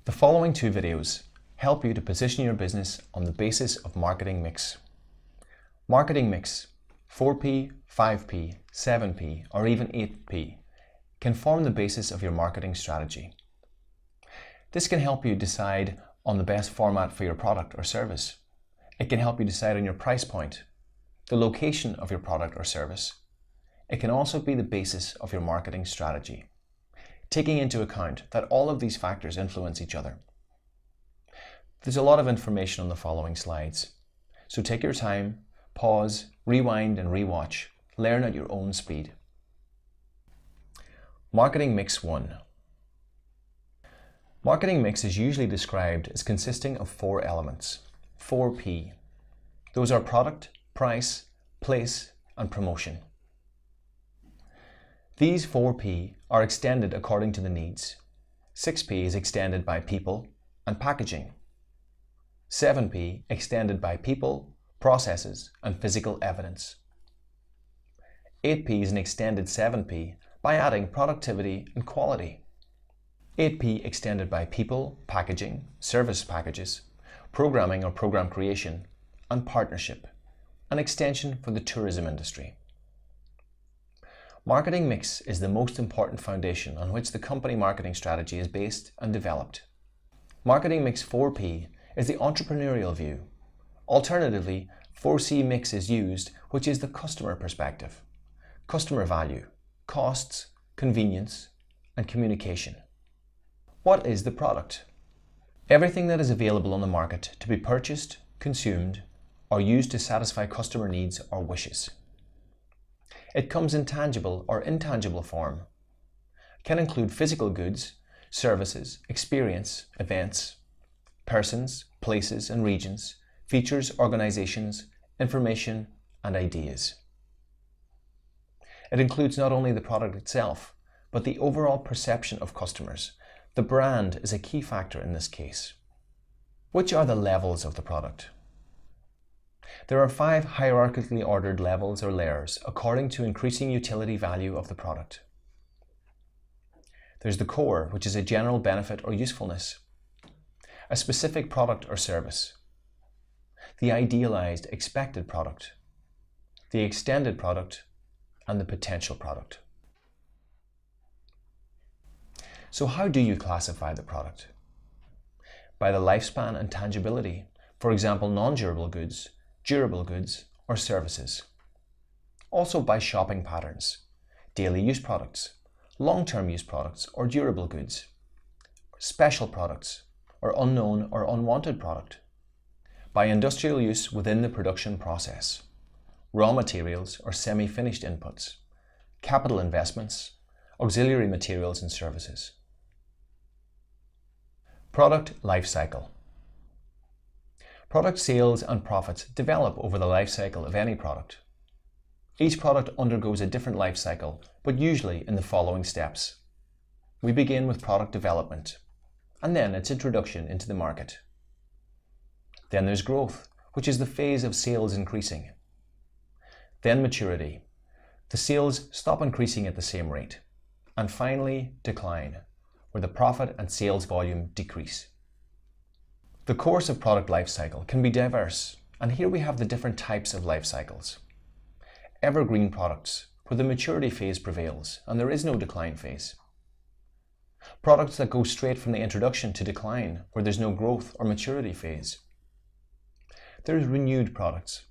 The following two videos help you to position your business on the basis of marketing mix. Marketing mix, 4P, 5P, 7P, or even 8P, can form the basis of your marketing strategy. This can help you decide on the best format for your product or service. It can help you decide on your price point, the location of your product or service. It can also be the basis of your marketing strategy, taking into account that all of these factors influence each other. There's a lot of information on the following slides, so take your time, pause, rewind and rewatch, learn at your own speed. Marketing Mix 1. Marketing mix is usually described as consisting of 4 elements, 4P. Those are product, price, place, and promotion. These 4P are extended according to the needs. 6P is extended by people and packaging. 7P extended by people, processes, and physical evidence. 8P is an extended 7P by adding productivity and quality. 8P extended by people, packaging, service packages, programming or program creation, and partnership, an extension for the tourism industry. Marketing mix is the most important foundation on which the company marketing strategy is based and developed. Marketing mix 4P is the entrepreneurial view. Alternatively, 4C mix is used, which is the customer perspective, customer value, costs, convenience, and communication. What is the product? Everything that is available on the market to be purchased, consumed, or used to satisfy customer needs or wishes. It comes in tangible or intangible form. It can include physical goods, services, experience, events, persons, places and regions, features, organizations, information, and ideas. It includes not only the product itself, but the overall perception of customers. The brand is a key factor in this case. Which are the levels of the product? There are 5 hierarchically ordered levels or layers according to increasing utility value of the product. There's the core, which is a general benefit or usefulness, a specific product or service, the idealized expected product, the extended product, and the potential product. So how do you classify the product? By the lifespan and tangibility, for example, non-durable goods, durable goods, or services. Also by shopping patterns, daily use products, long-term use products or durable goods, special products, or unknown or unwanted product. By industrial use within the production process, raw materials or semi-finished inputs, capital investments, auxiliary materials and services. Product life cycle. Product sales and profits develop over the life cycle of any product. Each product undergoes a different life cycle, but usually in the following steps. We begin with product development, and then its introduction into the market. Then there's growth, which is the phase of sales increasing. Then maturity. The sales stop increasing at the same rate. And finally, decline, where the profit and sales volume decrease. The course of product life cycle can be diverse, and here we have the different types of life cycles. Evergreen products, where the maturity phase prevails and there is no decline phase. Products that go straight from the introduction to decline, where there's no growth or maturity phase. There's renewed products,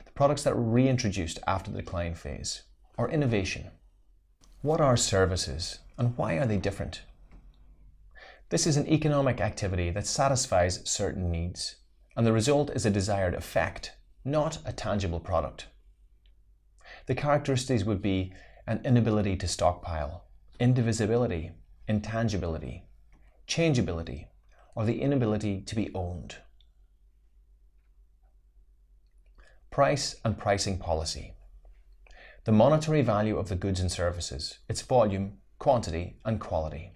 the products that were reintroduced after the decline phase, or innovation. What are services and why are they different? This is an economic activity that satisfies certain needs, and the result is a desired effect, not a tangible product. The characteristics would be an inability to stockpile, indivisibility, intangibility, changeability, or the inability to be owned. Price and pricing policy. The monetary value of the goods and services, its volume, quantity, and quality.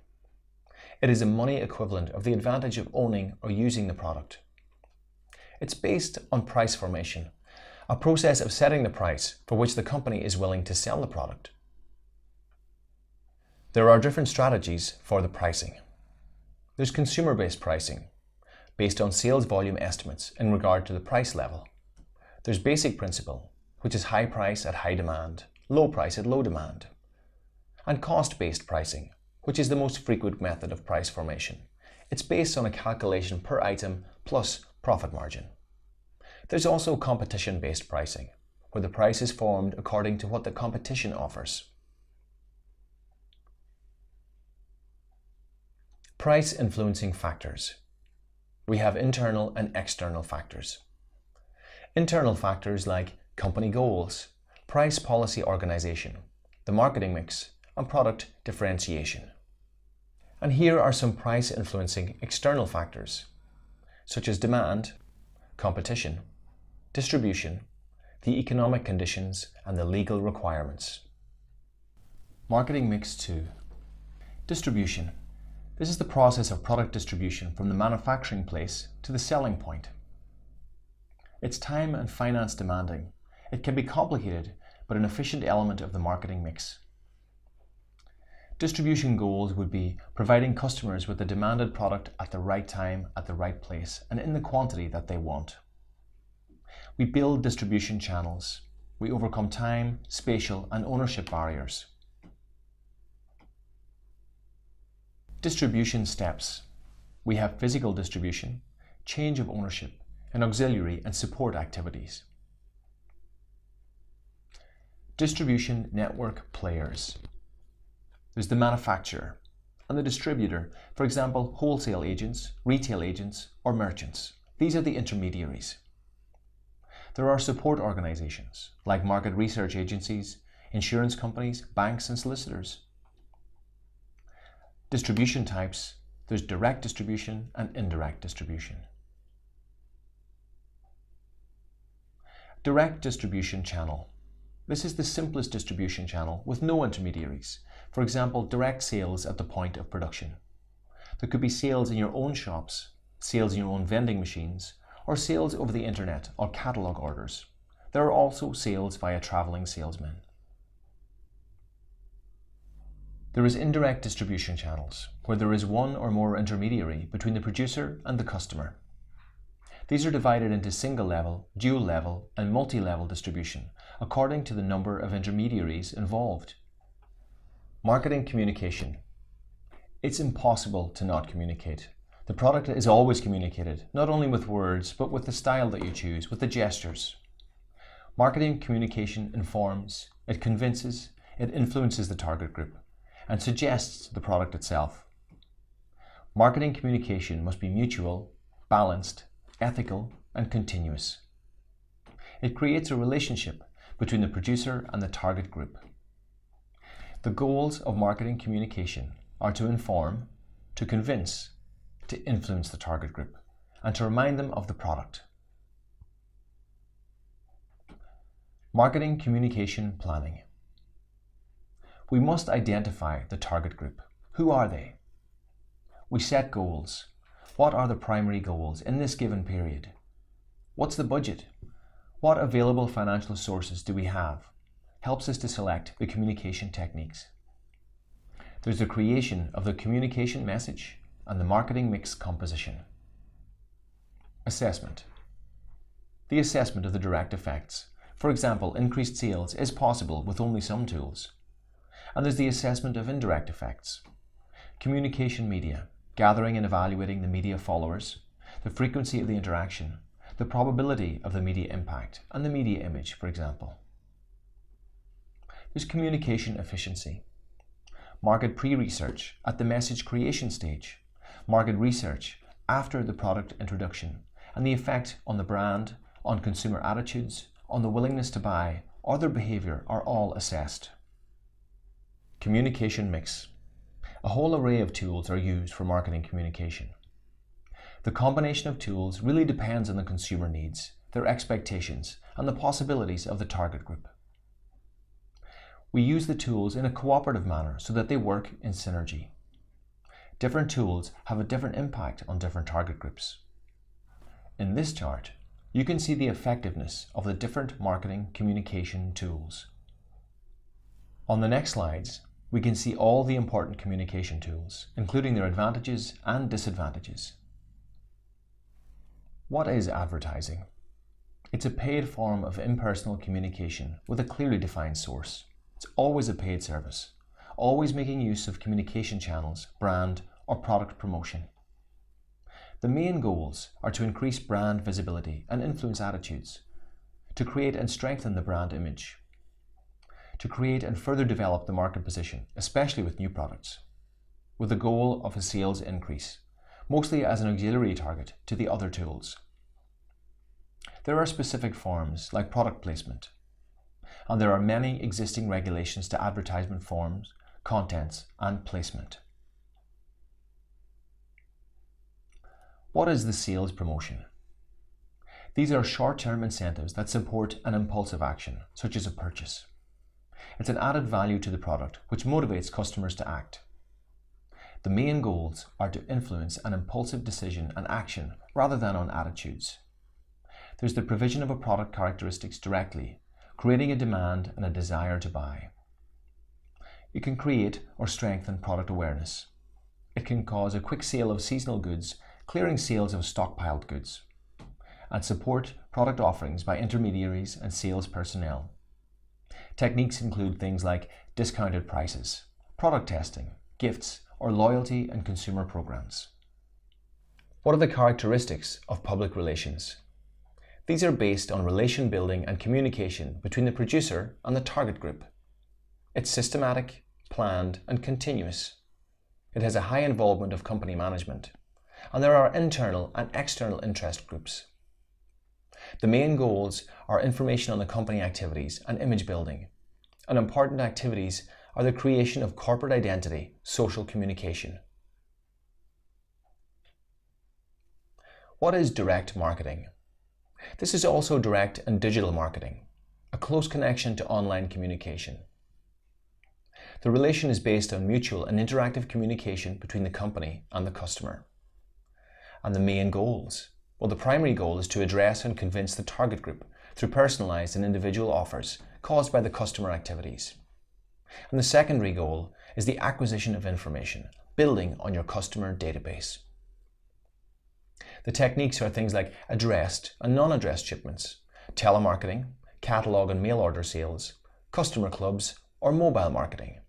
It is a money equivalent of the advantage of owning or using the product. It's based on price formation, a process of setting the price for which the company is willing to sell the product. There are different strategies for the pricing. There's consumer-based pricing, based on sales volume estimates in regard to the price level. There's basic principle, which is high price at high demand, low price at low demand. And cost-based pricing, which is the most frequent method of price formation. It's based on a calculation per item plus profit margin. There's also competition-based pricing, where the price is formed according to what the competition offers. Price influencing factors. We have internal and external factors. Internal factors like company goals, price policy organization, the marketing mix, and product differentiation. And here are some price influencing external factors, such as demand, competition, distribution, the economic conditions, and the legal requirements. Marketing mix 2. Distribution. This is the process of product distribution from the manufacturing place to the selling point. It's time and finance demanding. It can be complicated, but an efficient element of the marketing mix. Distribution goals would be providing customers with the demanded product at the right time, at the right place, and in the quantity that they want. We build distribution channels. We overcome time, spatial, and ownership barriers. Distribution steps. We have physical distribution, change of ownership, and auxiliary and support activities. Distribution network players. There's the manufacturer and the distributor, for example, wholesale agents, retail agents, or merchants. These are the intermediaries. There are support organizations like market research agencies, insurance companies, banks, and solicitors. Distribution types. There's direct distribution and indirect distribution. Direct distribution channel. This is the simplest distribution channel with no intermediaries. For example, direct sales at the point of production. There could be sales in your own shops, sales in your own vending machines, or sales over the internet or catalogue orders. There are also sales via travelling salesmen. There is indirect distribution channels, where there is one or more intermediary between the producer and the customer. These are divided into single level, dual level, and multi-level distribution, according to the number of intermediaries involved. Marketing communication. It's impossible to not communicate. The product is always communicated, not only with words, but with the style that you choose, with the gestures. Marketing communication informs, it convinces, it influences the target group, and suggests the product itself. Marketing communication must be mutual, balanced, ethical, and continuous. It creates a relationship between the producer and the target group. The goals of marketing communication are to inform, to convince, to influence the target group, and to remind them of the product. Marketing communication planning. We must identify the target group. Who are they? We set goals. What are the primary goals in this given period? What's the budget? What available financial sources do we have? Helps us to select the communication techniques. There's the creation of the communication message and the marketing mix composition. Assessment. The assessment of the direct effects. For example, increased sales is possible with only some tools. And there's the assessment of indirect effects. Communication media, gathering and evaluating the media followers, the frequency of the interaction, the probability of the media impact, and the media image, for example. There's communication efficiency. Market pre-research at the message creation stage, market research after the product introduction, and the effect on the brand, on consumer attitudes, on the willingness to buy, or their behavior are all assessed. Communication mix. A whole array of tools are used for marketing communication. The combination of tools really depends on the consumer needs, their expectations, and the possibilities of the target group. We use the tools in a cooperative manner so that they work in synergy. Different tools have a different impact on different target groups. In this chart, you can see the effectiveness of the different marketing communication tools. On the next slides, we can see all the important communication tools, including their advantages and disadvantages. What is advertising? It's a paid form of impersonal communication with a clearly defined source. It's always a paid service, always making use of communication channels, brand, or product promotion. The main goals are to increase brand visibility and influence attitudes, to create and strengthen the brand image, to create and further develop the market position, especially with new products, with the goal of a sales increase, mostly as an auxiliary target to the other tools. There are specific forms like product placement, and there are many existing regulations to advertisement forms, contents, and placement. What is the sales promotion? These are short-term incentives that support an impulsive action, such as a purchase. It's an added value to the product, which motivates customers to act. The main goals are to influence an impulsive decision and action rather than on attitudes. There's the provision of a product characteristics directly, creating a demand and a desire to buy. You can create or strengthen product awareness. It can cause a quick sale of seasonal goods, clearing sales of stockpiled goods, and support product offerings by intermediaries and sales personnel. Techniques include things like discounted prices, product testing, gifts, or loyalty and consumer programs. What are the characteristics of public relations? These are based on relation building and communication between the producer and the target group. It's systematic, planned, and continuous. It has a high involvement of company management, and there are internal and external interest groups. The main goals are information on the company activities and image building, and important activities are the creation of corporate identity, social communication. What is direct marketing? This is also direct and digital marketing, a close connection to online communication. The relation is based on mutual and interactive communication between the company and the customer. And the main goals? Well, the primary goal is to address and convince the target group through personalized and individual offers caused by the customer activities. And the secondary goal is the acquisition of information, building on your customer database. The techniques are things like addressed and non-addressed shipments, telemarketing, catalog and mail order sales, customer clubs, or mobile marketing.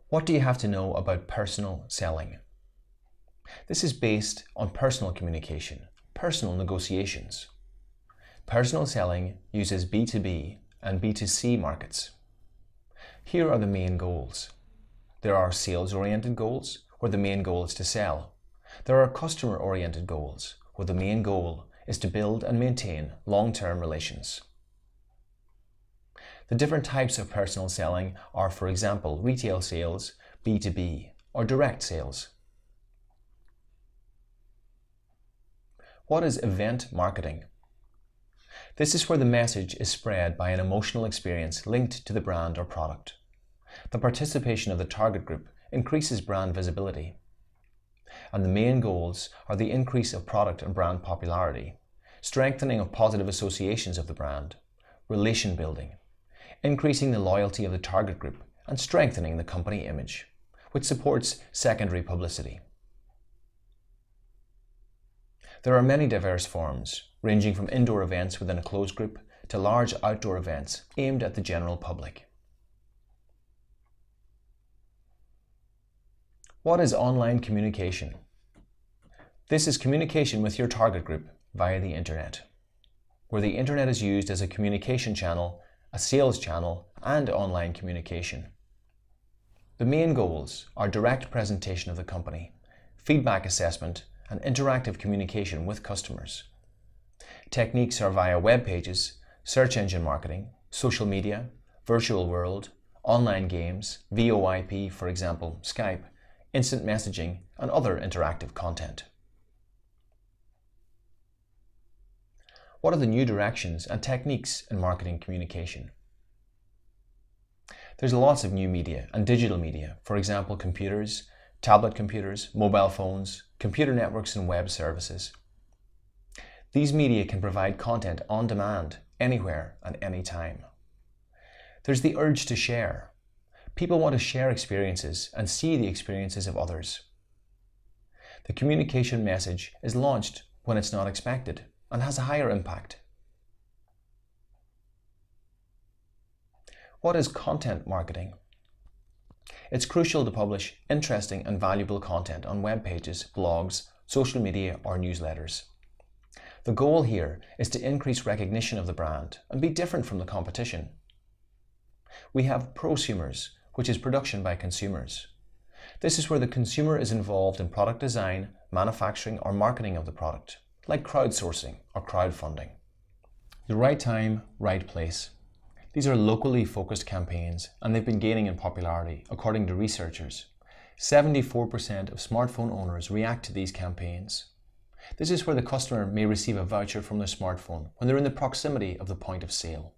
What do you have to know about personal selling? This is based on personal communication, personal negotiations. Personal selling uses B2B and B2C markets. Here are the main goals. There are sales-oriented goals, where the main goal is to sell. There are customer-oriented goals, where the main goal is to build and maintain long-term relations. The different types of personal selling are, for example, retail sales, B2B, or direct sales. What is event marketing? This is where the message is spread by an emotional experience linked to the brand or product. The participation of the target group increases brand visibility. And the main goals are the increase of product and brand popularity, strengthening of positive associations of the brand, relation building, increasing the loyalty of the target group, and strengthening the company image, which supports secondary publicity. There are many diverse forms, ranging from indoor events within a closed group to large outdoor events aimed at the general public. What is online communication? This is communication with your target group via the internet, where the internet is used as a communication channel, a sales channel, and online communication. The main goals are direct presentation of the company, feedback assessment, and interactive communication with customers. Techniques are via web pages, search engine marketing, social media, virtual world, online games, VoIP, for example, Skype, instant messaging, and other interactive content. What are the new directions and techniques in marketing communication? There's lots of new media and digital media, for example, computers, tablet computers, mobile phones, computer networks, and web services. These media can provide content on demand, anywhere and anytime. There's the urge to share. People want to share experiences and see the experiences of others. The communication message is launched when it's not expected and has a higher impact. What is content marketing? It's crucial to publish interesting and valuable content on web pages, blogs, social media, or newsletters. The goal here is to increase recognition of the brand and be different from the competition. We have prosumers, which is production by consumers. This is where the consumer is involved in product design, manufacturing, or marketing of the product, like crowdsourcing or crowdfunding. The right time, right place. These are locally focused campaigns, and they've been gaining in popularity, according to researchers. 74% of smartphone owners react to these campaigns. This is where the customer may receive a voucher from their smartphone when they're in the proximity of the point of sale.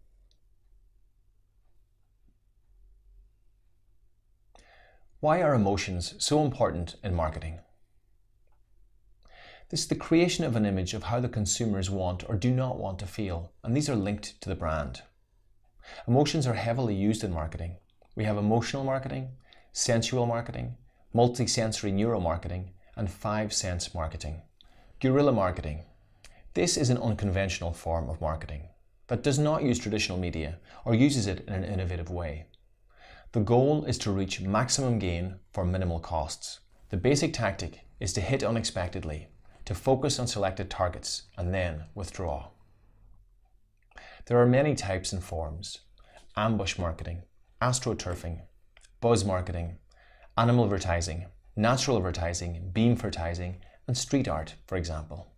Why are emotions so important in marketing? This is the creation of an image of how the consumers want or do not want to feel, and these are linked to the brand. Emotions are heavily used in marketing. We have emotional marketing, sensual marketing, multisensory neuromarketing, and 5-sense marketing. Guerrilla marketing. This is an unconventional form of marketing that does not use traditional media or uses it in an innovative way. The goal is to reach maximum gain for minimal costs. The basic tactic is to hit unexpectedly, to focus on selected targets, and then withdraw. There are many types and forms: ambush marketing, astroturfing, buzz marketing, animal advertising, natural advertising, beam advertising, and street art, for example.